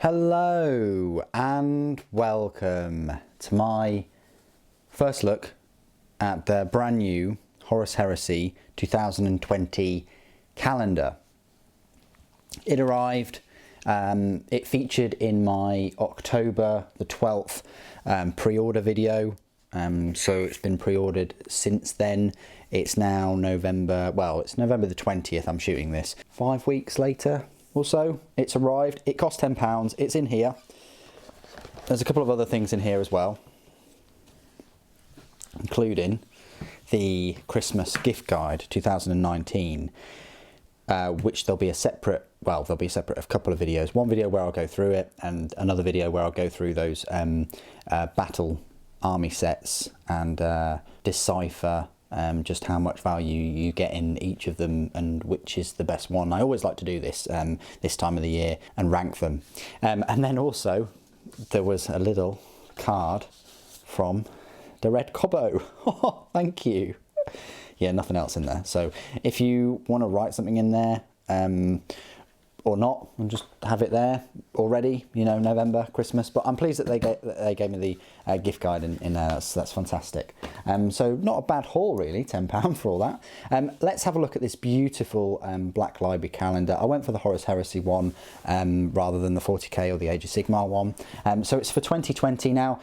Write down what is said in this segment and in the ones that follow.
Hello and welcome to my first look at the brand new Horus Heresy 2020 calendar. It arrived, it featured in my October the 12th pre-order video, so it's been pre-ordered since then. It's now November, well, it's November the 20th I'm shooting this. 5 weeks later or so, it's arrived. It cost £10, it's in here. There's a couple of other things in here as well, including the Christmas gift guide 2019, which there'll be a separate of a couple of videos. One video where I'll go through it, and another video where I'll go through those battle army sets and decipher just how much value you get in each of them and which is the best one. I always like to do this this time of the year and rank them. And then also there was a little card from the Red Cobbo. Thank you. Yeah, nothing else in there. So if you want to write something in there, or not, and just have it there already, you know, November, Christmas. But I'm pleased that they gave me the gift guide in there. That's fantastic. So not a bad haul really, £10 for all that. Let's have a look at this beautiful Black Library calendar. I went for the Horus Heresy one rather than the 40k or the Age of Sigmar one. So it's for 2020 now.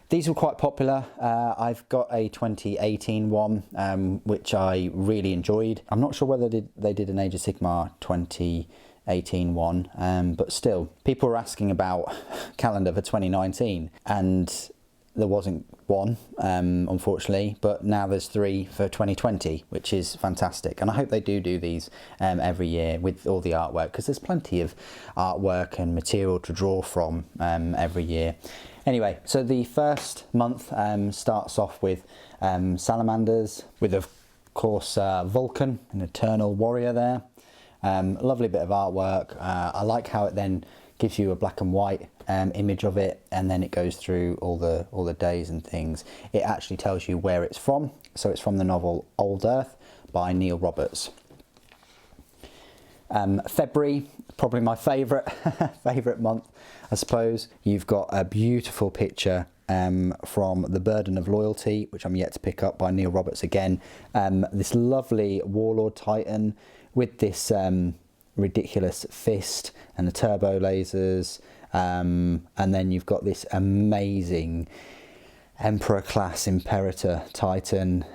These were quite popular. I've got a 2018 one, which I really enjoyed. I'm not sure whether they did an Age of Sigmar 2018 one, but still, people were asking about calendar for 2019, and there wasn't one, unfortunately, but now there's 3 for 2020, which is fantastic. And I hope they do these every year with all the artwork, because there's plenty of artwork and material to draw from every year. Anyway, so the first month starts off with salamanders, with of course Vulcan, an eternal warrior there. Lovely bit of artwork. I like how it then gives you a black and white image of it, and then it goes through all the days and things. It actually tells you where it's from. So it's from the novel Old Earth by Neil Roberts. February, probably my favourite favourite month, I suppose. You've got a beautiful picture from The Burden of Loyalty, which I'm yet to pick up, by Neil Roberts again. This lovely Warlord Titan with this ridiculous fist and the turbo lasers, and then you've got this amazing Emperor class Imperator Titan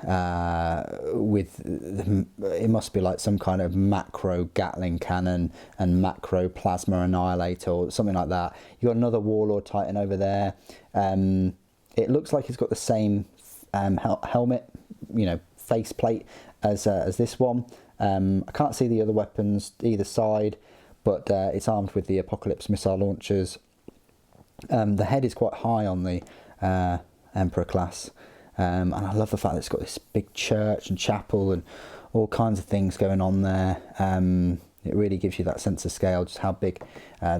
with it must be like some kind of macro Gatling cannon and macro plasma annihilator or something like that. You've got another Warlord Titan over there. It looks like it's got the same helmet, you know, faceplate as this one. I can't see the other weapons either side, but it's armed with the Apocalypse missile launchers. The head is quite high on the Emperor class, and I love the fact that it's got this big church and chapel and all kinds of things going on there. It really gives you that sense of scale, just how big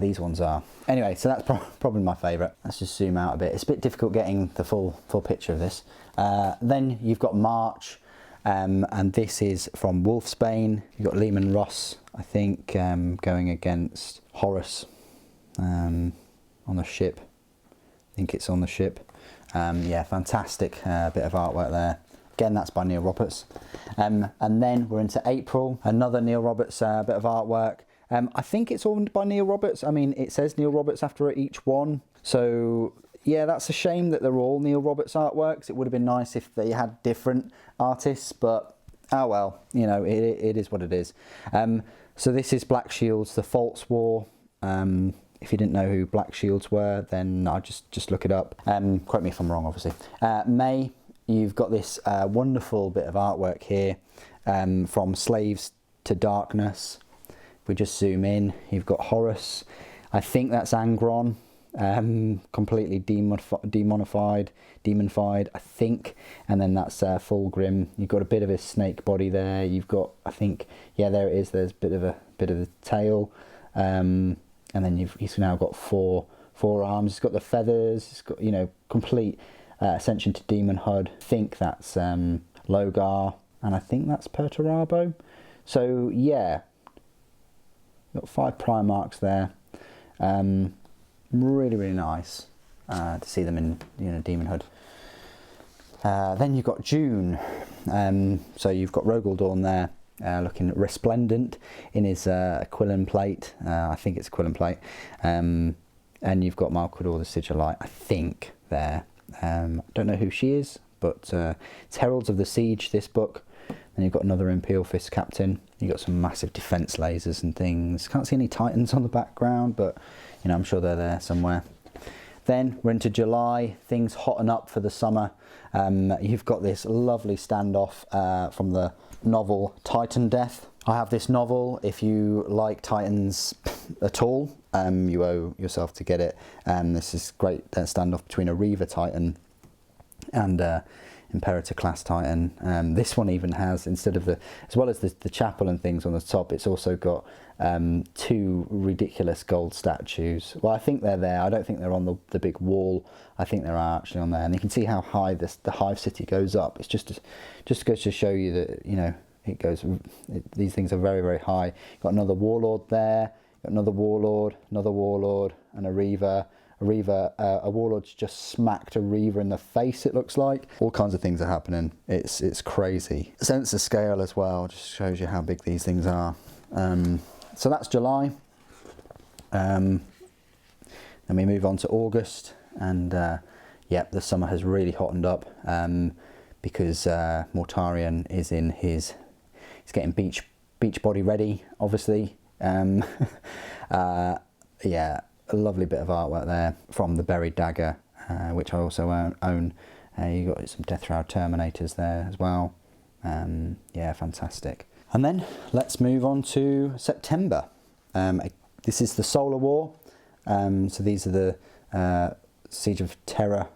these ones are. Anyway, so that's probably my favourite. Let's just zoom out a bit. It's a bit difficult getting the full picture of this. Then you've got March, and this is from Wolfsbane. You've got Lehman Ross, I think, going against Horus on the ship. I think it's on the ship. Yeah, fantastic bit of artwork there. Again, that's by Neil Roberts. And then we're into April, another Neil Roberts bit of artwork. I think it's all by Neil Roberts. I mean, it says Neil Roberts after each one. So yeah, that's a shame that they're all Neil Roberts artworks. It would have been nice if they had different artists, but oh well, you know, it is what it is. So this is Black Shields, The False War. If you didn't know who Black Shields were, then I'll just look it up. Quote me if I'm wrong, obviously. May, you've got this wonderful bit of artwork here, from Slaves to Darkness. If we just zoom in, you've got Horus. I think that's Angron, completely demonified, I think. And then that's Fulgrim. You've got a bit of a snake body there. You've got, I think, yeah, there it is. There's a bit of the tail. And then he's now got four arms. He's got the feathers. He's got, you know, complete ascension to demon hood. I think that's Logar, and I think that's Perturabo. So yeah, got 5 Primarchs there. really, really nice to see them in, you know, Demonhood. Then you've got June. So you've got Rogaldorn there, looking resplendent in his Aquilon plate. I think it's Aquilon plate. And you've got Malcador the Sigillite, I think, there. Don't know who she is, but it's Heralds of the Siege, this book. Then you've got another Imperial Fist captain. You've got some massive defense lasers and things. Can't see any Titans on the background, but you know, I'm sure they're there somewhere. Then we're into July, things hotten up for the summer. You've got this lovely standoff from the novel Titan Death. I have this novel. If you like Titans at all, you owe yourself to get it. This is great standoff between a Reaver Titan and Imperator class Titan. This one even has, instead of as well as the chapel and things on the top, it's also got two ridiculous gold statues. Well, I think they're there. I don't think they're on the big wall. I think they're actually on there, and you can see how high the Hive City goes up. It's just goes to show you that, you know, these things are very, very high. You've got another Warlord there. You've got another Warlord, and a Reaver. A Warlord's just smacked a Reaver in the face, it looks like. All kinds of things are happening. It's crazy. Sense of scale as well, just shows you how big these things are. So that's July. Then we move on to August, and yep, the summer has really hottened up because Mortarion is in he's getting beach body ready, obviously. Yeah. A lovely bit of artwork there from the Buried Dagger, which I also own. You've got some Death Shroud Terminators there as well. Yeah, fantastic. And then let's move on to September. This is the Solar War. So these are the Siege of Terror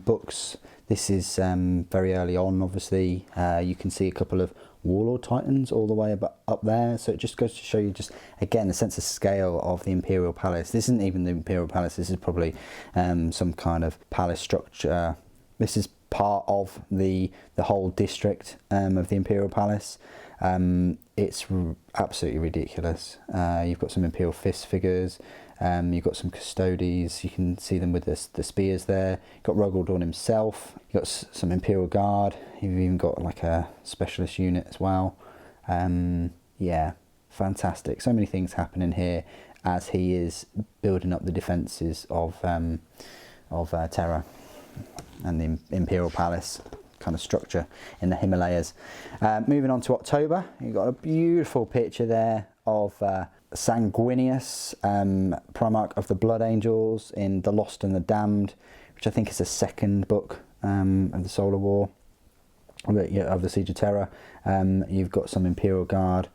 books. This is very early on, obviously. You can see a couple of Warlord Titans all the way up there, so it just goes to show you, just again, the sense of scale of the Imperial Palace. This isn't even the Imperial Palace, this is probably some kind of palace structure. This is part of the whole district of the Imperial Palace. It's absolutely ridiculous. You've got some Imperial Fist figures, you've got some Custodes, you can see them with the spears there. You've got Rogaldorn himself, you've got some Imperial Guard, you've even got like a specialist unit as well. Yeah, fantastic. So many things happening here as he is building up the defences of Terra and the Imperial Palace kind of structure in the Himalayas. Moving on to October, you've got a beautiful picture there of Sanguinius, Primarch of the Blood Angels in The Lost and the Damned, which I think is the second book of the Solar War, of the Siege of Terror. You've got some Imperial Guard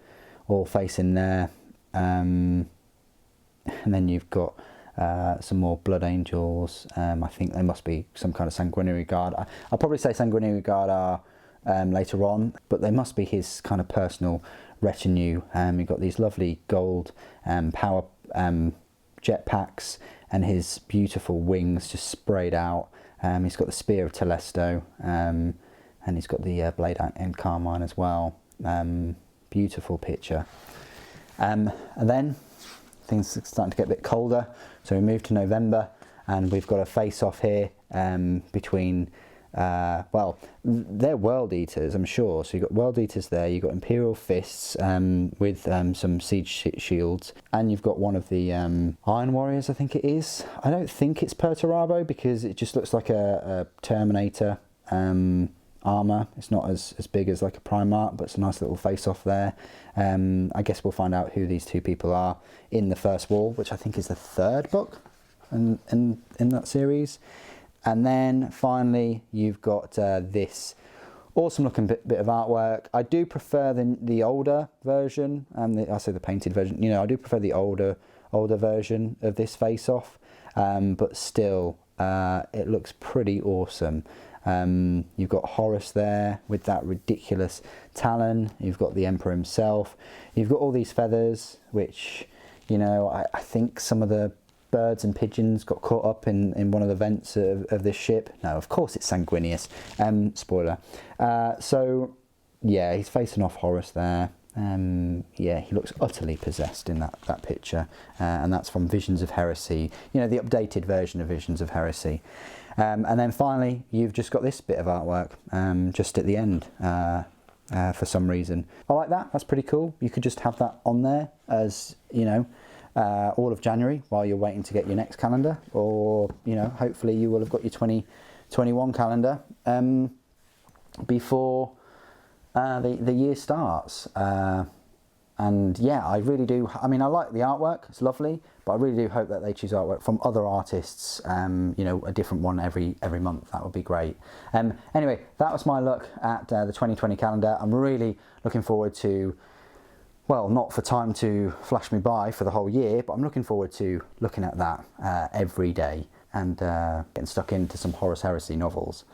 all facing there, and then you've got some more Blood Angels. I think they must be some kind of Sanguinary Guard. I'll probably say Sanguinary Guard are later on, but they must be his kind of personal retinue. You've got these lovely gold power jetpacks and his beautiful wings just sprayed out. He's got the Spear of Telesto, and he's got the Blade and Carmine as well. Beautiful picture. And then things are starting to get a bit colder, so we move to November, and we've got a face-off here between well, they're World Eaters, I'm sure. So you've got World Eaters there, you've got Imperial Fists with some Siege Shields, and you've got one of the Iron Warriors, I think it is. I don't think it's Perturabo because it just looks like a Terminator armour. It's not as big as like a Primarch, but it's a nice little face-off there. I guess we'll find out who these two people are in the First War, which I think is the third book in that series. And then finally, you've got this awesome looking bit of artwork. I do prefer the older version, I say the painted version. You know, I do prefer the older version of this face-off, but still, it looks pretty awesome. You've got Horus there with that ridiculous talon. You've got the Emperor himself. You've got all these feathers, which, you know, I think some of the birds and pigeons got caught up in one of the vents of this ship. No, of course it's Sanguinius. Spoiler. So yeah, he's facing off Horus there. Yeah, he looks utterly possessed in that picture, and that's from Visions of Heresy, you know, the updated version of Visions of Heresy. And then finally, you've just got this bit of artwork just at the end for some reason. I like that, that's pretty cool. You could just have that on there as, you know, all of January while you're waiting to get your next calendar, or, you know, hopefully you will have got your 2021 calendar before the year starts. And yeah, I really do, I mean, I like the artwork, it's lovely, but I really do hope that they choose artwork from other artists, you know, a different one every month. That would be great. Anyway, that was my look at the 2020 calendar. I'm really looking forward to, well, not for time to flash me by for the whole year, but I'm looking forward to looking at that every day and getting stuck into some Horus Heresy novels.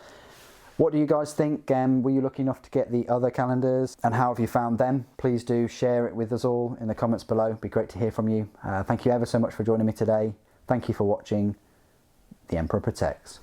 What do you guys think? Were you lucky enough to get the other calendars, and how have you found them? Please do share it with us all in the comments below. It'd be great to hear from you. Thank you ever so much for joining me today. Thank you for watching. The Emperor Protects.